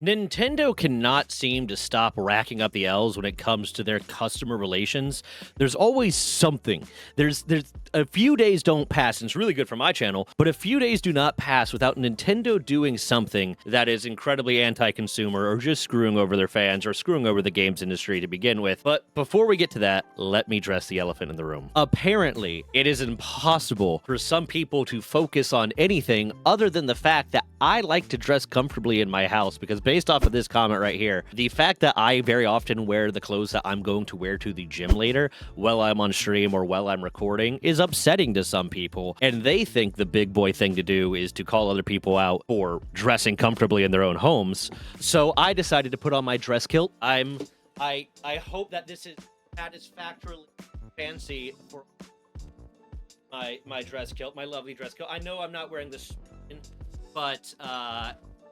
Nintendo cannot seem to stop racking up the L's when it comes to their customer relations. There's always something. There's a few days don't pass, and it's really good for my channel, but a few days do not pass without Nintendo doing something that is incredibly anti-consumer or just screwing over their fans or screwing over the games industry to begin with. But before we get to that, let me address the elephant in the room. Apparently, it is impossible for some people to focus on anything other than the fact that I like to dress comfortably in my house, because based off of this comment right here, the fact that I very often wear the clothes that I'm going to wear to the gym later while I'm on stream or while I'm recording is upsetting to some people, and they think the big boy thing to do is to call other people out for dressing comfortably in their own homes. So I decided to put on my dress kilt. I hope that this is satisfactorily fancy for my dress kilt, my lovely dress kilt. I know I'm not wearing this, but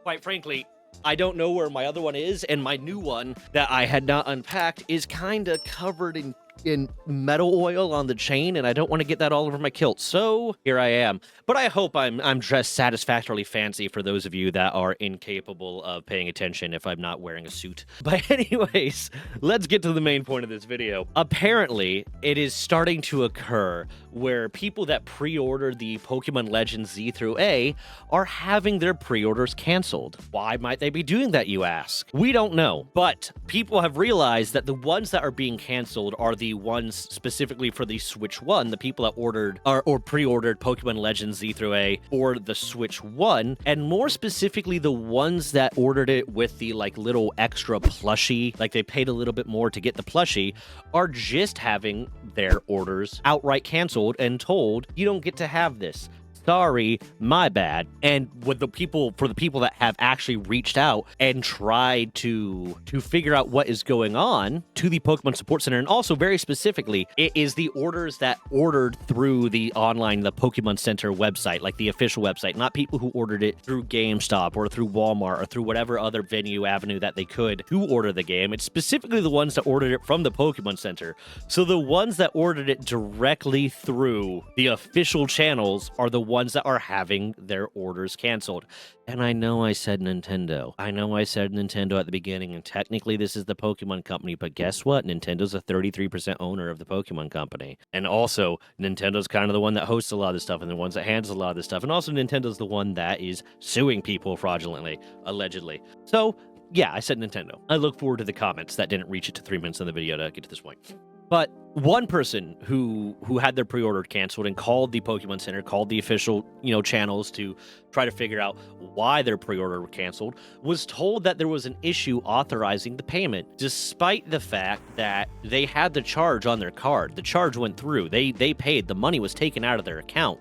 quite frankly, I don't know where my other one is, and my new one that I had not unpacked is kind of covered in metal oil on the chain, and I don't want to get that all over my kilt. So here I am. But I hope I'm dressed satisfactorily fancy for those of you that are incapable of paying attention if I'm not wearing a suit. But anyways, let's get to the main point of this video. Apparently, it is starting to occur where people that pre-ordered the Pokemon Legends Z through A are having their pre-orders canceled. Why might they be doing that, you ask? We don't know, but people have realized that the ones that are being canceled are the ones specifically for the Switch 1, the people that ordered or pre-ordered Pokemon Legends Z through A or the Switch 1, and more specifically the ones that ordered it with the like little extra plushie, like they paid a little bit more to get the plushie, are just having their orders outright canceled and told, you don't get to have this. Sorry, my bad. And with the people, for the people that have actually reached out and tried to figure out what is going on to the Pokemon Support Center, and also very specifically, it is the orders that ordered through the Pokemon Center website, like the official website, not people who ordered it through GameStop or through Walmart or through whatever other avenue that they could to order the game. It's specifically the ones that ordered it from the Pokemon Center. So the ones that ordered it directly through the official channels are the ones that are having their orders canceled. And I know I said Nintendo. I know I said Nintendo at the beginning, and technically this is the Pokemon Company, but guess what? Nintendo's a 33% owner of the Pokemon Company. And also, Nintendo's kind of the one that hosts a lot of this stuff and the ones that handles a lot of this stuff. And also, Nintendo's the one that is suing people fraudulently, allegedly. So, yeah, I said Nintendo. I look forward to the comments that didn't reach it to 3 minutes in the video to get to this point. But one person who had their pre-order canceled and called the Pokemon Center, called the official, channels to try to figure out why their pre-order were canceled, was told that there was an issue authorizing the payment, despite the fact that they had the charge on their card. The charge went through. They paid. The money was taken out of their account.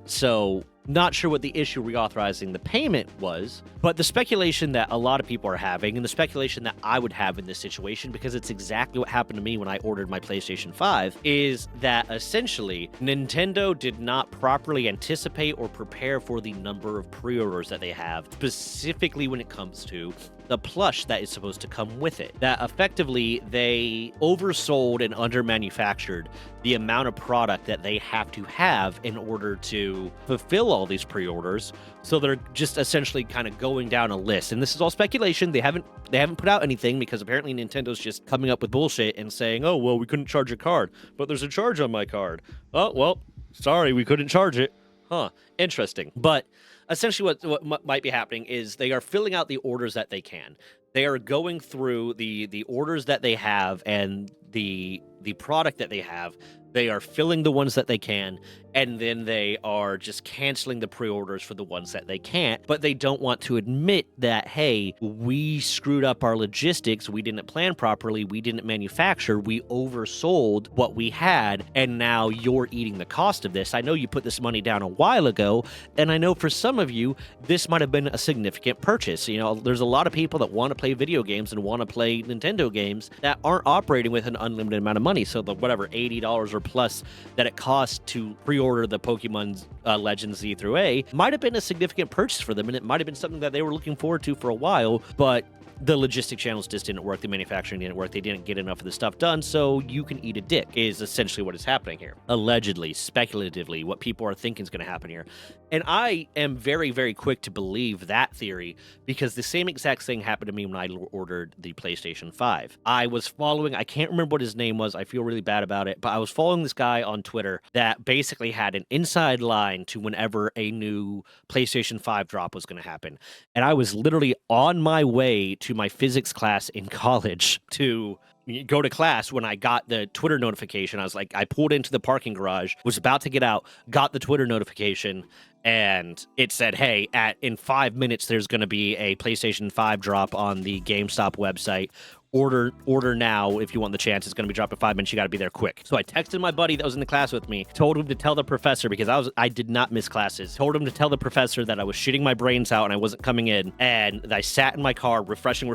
So not sure what the issue reauthorizing the payment was, but the speculation that a lot of people are having, and the speculation that I would have in this situation, because it's exactly what happened to me when I ordered my PlayStation 5, is that essentially Nintendo did not properly anticipate or prepare for the number of pre-orders that they have, specifically when it comes to the plush that is supposed to come with it. That effectively they oversold and undermanufactured the amount of product that they have to have in order to fulfill all these pre-orders. So they're just essentially kind of going down a list. And this is all speculation. They haven't put out anything, because apparently Nintendo's just coming up with bullshit and saying, oh, well, we couldn't charge a card, but there's a charge on my card. Oh, well, sorry, we couldn't charge it. Huh, interesting. But essentially what might be happening is they are filling out the orders that they can. They are going through the orders that they have and the product that they have. They are filling the ones that they can, and then they are just canceling the pre-orders for the ones that they can't. But they don't want to admit that, hey, we screwed up our logistics, we didn't plan properly, we didn't manufacture, we oversold what we had, and now you're eating the cost of this. I know you put this money down a while ago, and I know for some of you, this might have been a significant purchase. There's a lot of people that want to play video games and want to play Nintendo games that aren't operating with an unlimited amount of money. So the whatever, $80 or plus that it costs to pre-order the Pokemon Legends Z through A might have been a significant purchase for them, and it might have been something that they were looking forward to for a while, but the logistic channels just didn't work, the manufacturing didn't work, they didn't get enough of the stuff done, so you can eat a dick, is essentially what is happening here. Allegedly, speculatively, what people are thinking is going to happen here. And I am very, very quick to believe that theory, because the same exact thing happened to me when I ordered the PlayStation 5. I was following, I can't remember what his name was, I feel really bad about it, but I was following this guy on Twitter that basically had an inside line to whenever a new PlayStation 5 drop was going to happen. And I was literally on my way to my physics class in college to go to class when I got the Twitter notification. I was like, I pulled into the parking garage, was about to get out, got the Twitter notification, and it said, hey, in 5 minutes, there's going to be a PlayStation 5 drop on the GameStop website. Order now if you want the chance. It's going to be dropped in 5 minutes. You got to be there quick. So I texted my buddy that was in the class with me, told him to tell the professor, because I did not miss classes, told him to tell the professor that I was shitting my brains out and I wasn't coming in. And I sat in my car, refreshing.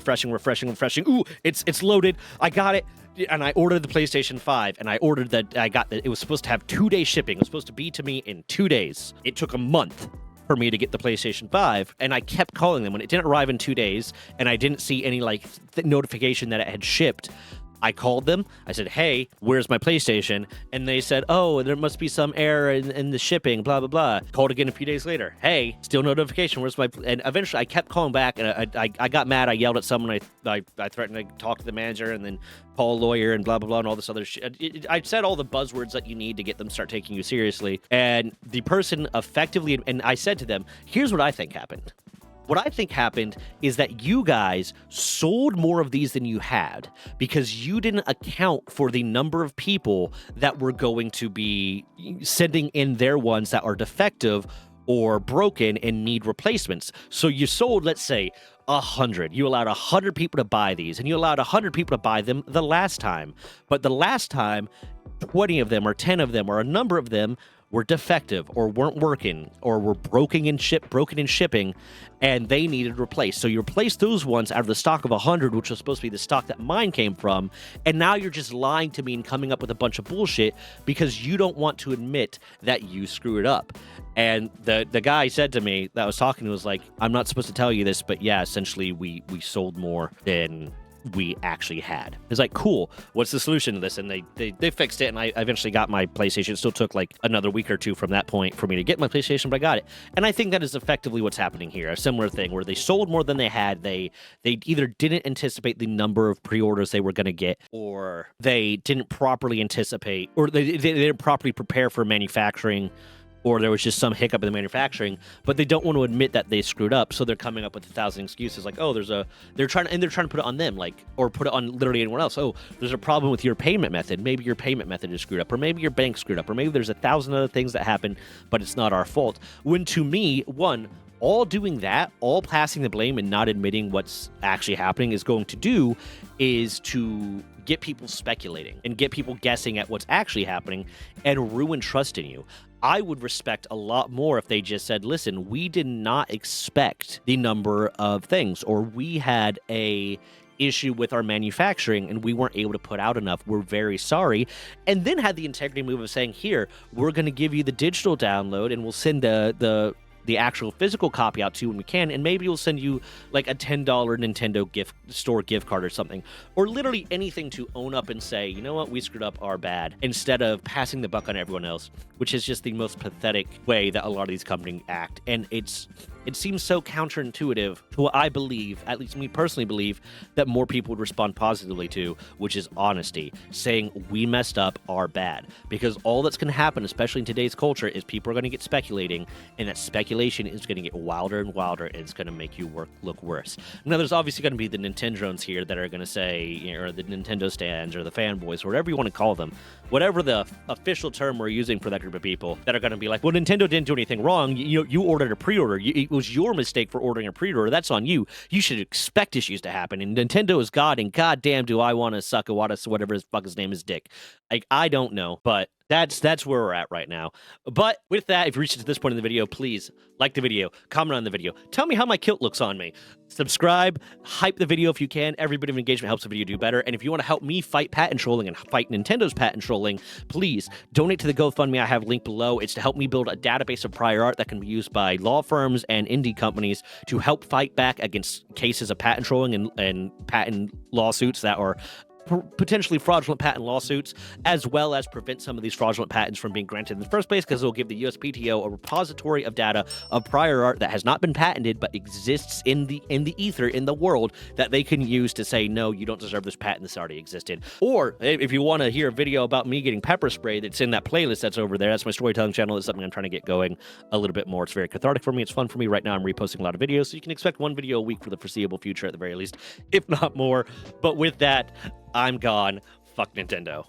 Ooh, it's loaded. I got it. And I ordered the PlayStation 5, and I ordered that it was supposed to have 2-day shipping. It was supposed to be to me in 2 days. It took a month for me to get the PlayStation 5, and I kept calling them when it didn't arrive in 2 days, and I didn't see any notification that it had shipped. I called them. I said, hey, where's my PlayStation? And they said, oh, there must be some error in the shipping, blah, blah, blah. Called again a few days later. Hey, still no notification. Where's my... And eventually I kept calling back, and I got mad. I yelled at someone. I threatened to talk to the manager and then call a lawyer and blah, blah, blah, and all this other shit. I said all the buzzwords that you need to get them to start taking you seriously. And the person effectively... And I said to them, here's what I think happened. What I think happened is that you guys sold more of these than you had because you didn't account for the number of people that were going to be sending in their ones that are defective or broken and need replacements. So you sold, let's say, 100. You allowed 100 people to buy these, and you allowed 100 people to buy them the last time. But the last time, 20 of them or 10 of them or a number of them were defective or weren't working or were broken in shipping, and they needed replaced. So you replaced those ones out of the stock of 100, which was supposed to be the stock that mine came from, and now you're just lying to me and coming up with a bunch of bullshit because you don't want to admit that you screwed up. And the guy said to me that I was talking to was like, I'm not supposed to tell you this, but yeah, essentially we sold more than we actually had. It's like, cool, what's the solution to this? And they fixed it, and I eventually got my PlayStation. It still took like another week or two from that point for me to get my PlayStation, but I got it. And I think that is effectively what's happening here. A similar thing where they sold more than they had. They either didn't anticipate the number of pre-orders they were going to get, or they didn't properly anticipate, or they didn't properly prepare for manufacturing, or there was just some hiccup in the manufacturing, but they don't want to admit that they screwed up, so they're coming up with 1,000 excuses like, oh, they're trying to put it on them, like, or put it on literally anyone else. Oh, there's a problem with your payment method. Maybe your payment method is screwed up, or maybe your bank screwed up, or maybe there's 1,000 other things that happen, but it's not our fault. When to me, all doing that, all passing the blame and not admitting what's actually happening is going to do is to get people speculating and get people guessing at what's actually happening and ruin trust in you. I would respect a lot more if they just said, listen, we did not expect the number of things, or we had a issue with our manufacturing and we weren't able to put out enough. We're very sorry. And then had the integrity move of saying, here, we're going to give you the digital download and we'll send the actual physical copy out to you when we can, and maybe we'll send you like a $10 Nintendo gift card or something, or literally anything to own up and say, you know what, we screwed up, our bad, instead of passing the buck on everyone else, which is just the most pathetic way that a lot of these companies act. And it seems so counterintuitive to what I believe, at least me personally believe, that more people would respond positively to, which is honesty, saying we messed up, our bad. Because all that's going to happen, especially in today's culture, is people are going to get speculating, and that speculation is going to get wilder and wilder, and it's going to make you look worse. Now, there's obviously going to be the Nintendrons here that are going to say, you know, or the Nintendo stands, or the fanboys, or whatever you want to call them, whatever the official term we're using for that group of people, that are going to be like, well, Nintendo didn't do anything wrong. You ordered a pre-order. It was your mistake for ordering a pre-order. That's on you. You should expect issues to happen. And Nintendo is God, and goddamn do I want to suck Iwata, whatever his fuck his name is, dick. Like, I don't know, but That's where we're at right now. But with that, if you reached to this point in the video, please like the video, comment on the video, tell me how my kilt looks on me, subscribe, hype the video if you can. Every bit of engagement helps the video do better. And if you want to help me fight patent trolling and fight Nintendo's patent trolling, please donate to the GoFundMe I have linked below. It's to help me build a database of prior art that can be used by law firms and indie companies to help fight back against cases of patent trolling and patent lawsuits that are potentially fraudulent patent lawsuits, as well as prevent some of these fraudulent patents from being granted in the first place, because it will give the USPTO a repository of data of prior art that has not been patented but exists in the ether, in the world, that they can use to say, no, you don't deserve this patent, this already existed. Or if you want to hear a video about me getting pepper sprayed, it's in that playlist that's over there. That's my storytelling channel. It's something I'm trying to get going a little bit more. It's very cathartic for me. It's fun for me. Right now I'm reposting a lot of videos, so you can expect one video a week for the foreseeable future at the very least, if not more. But with that, I'm gone. Fuck Nintendo.